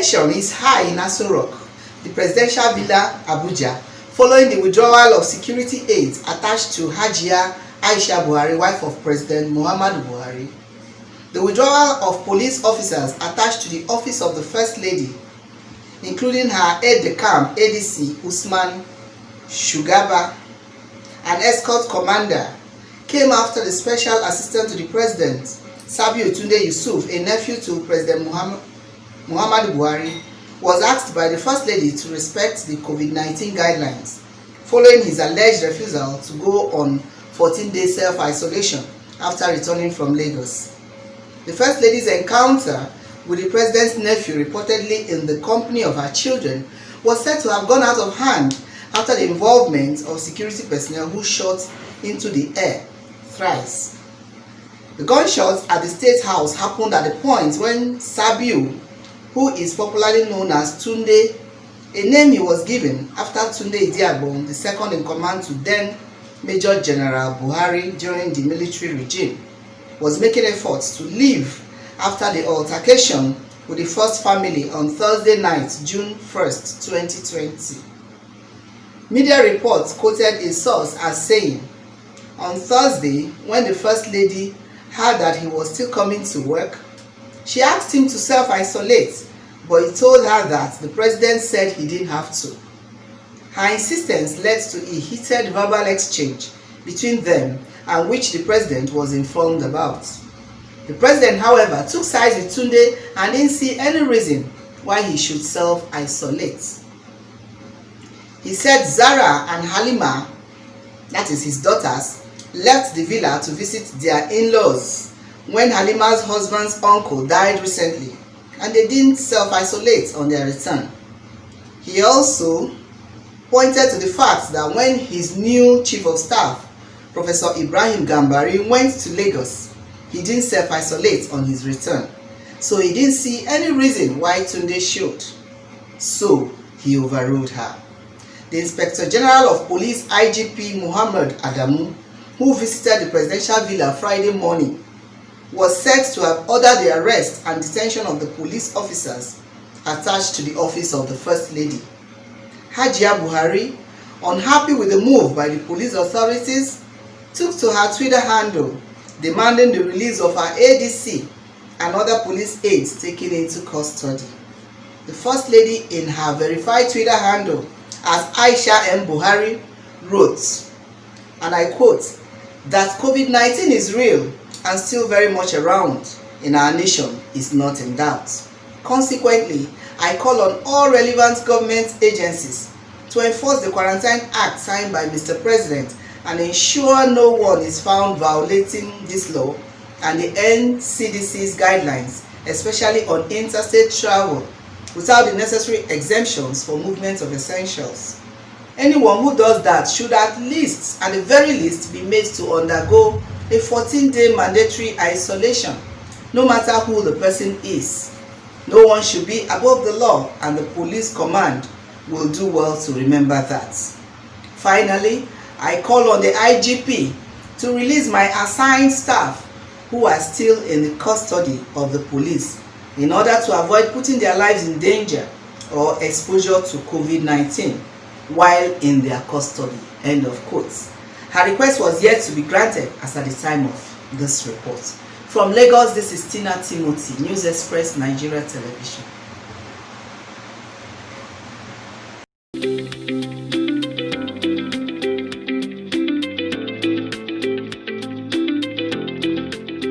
Tension is high in Aso Rock, the presidential villa Abuja, following the withdrawal of security aids attached to Hajiya Aisha Buhari, wife of President Muhammadu Buhari. The withdrawal of police officers attached to the office of the First Lady, including her aide-de-camp ADC Usman Shugaba, an escort commander, came after the special assistant to the president, Sabiu Tunde Yusuf, a nephew to President Muhammadu Buhari, was asked by the First Lady to respect the COVID-19 guidelines, following his alleged refusal to go on 14-day self-isolation after returning from Lagos. The First Lady's encounter with the President's nephew, reportedly in the company of her children, was said to have gone out of hand after the involvement of security personnel who shot into the air thrice. The gunshots at the State House happened at the point when Sabiu, who is popularly known as Tunde, a name he was given after Tunde Idiagbon, the second in command to then Major General Buhari during the military regime, was making efforts to leave after the altercation with the first family on Thursday night, June 1st, 2020. Media reports quoted a source as saying, on Thursday, when the First Lady heard that he was still coming to work, she asked him to self-isolate, but he told her that the president said he didn't have to. Her insistence led to a heated verbal exchange between them, and which the president was informed about. The president, however, took sides with Tunde and didn't see any reason why he should self-isolate. He said Zara and Halima, that is his daughters, left the villa to visit their in-laws when Halima's husband's uncle died recently, and they didn't self-isolate on their return. He also pointed to the fact that when his new chief of staff, Professor Ibrahim Gambari, went to Lagos, he didn't self-isolate on his return, so he didn't see any reason why Tunde should. So he overruled her. The Inspector General of Police IGP Muhammad Adamu, who visited the presidential villa Friday morning, was said to have ordered the arrest and detention of the police officers attached to the office of the First Lady. Hajiya Buhari, unhappy with the move by the police authorities, took to her Twitter handle demanding the release of her ADC and other police aides taken into custody. The First Lady, in her verified Twitter handle as Aisha M. Buhari, wrote, and I quote, that COVID-19 is real and still very much around in our nation is not in doubt. Consequently, I call on all relevant government agencies to enforce the Quarantine Act signed by Mr. President and ensure no one is found violating this law and the NCDC's guidelines, especially on interstate travel, without the necessary exemptions for movement of essentials. Anyone who does that should at least, at the very least, be made to undergo a 14-day mandatory isolation, no matter who the person is. No one should be above the law, and the police command will do well to remember that. Finally, I call on the IGP to release my assigned staff who are still in the custody of the police in order to avoid putting their lives in danger or exposure to COVID-19 while in their custody. End of quote. Her request was yet to be granted as at the time of this report. From Lagos, this is Tina Timothy, News Express Nigeria Television.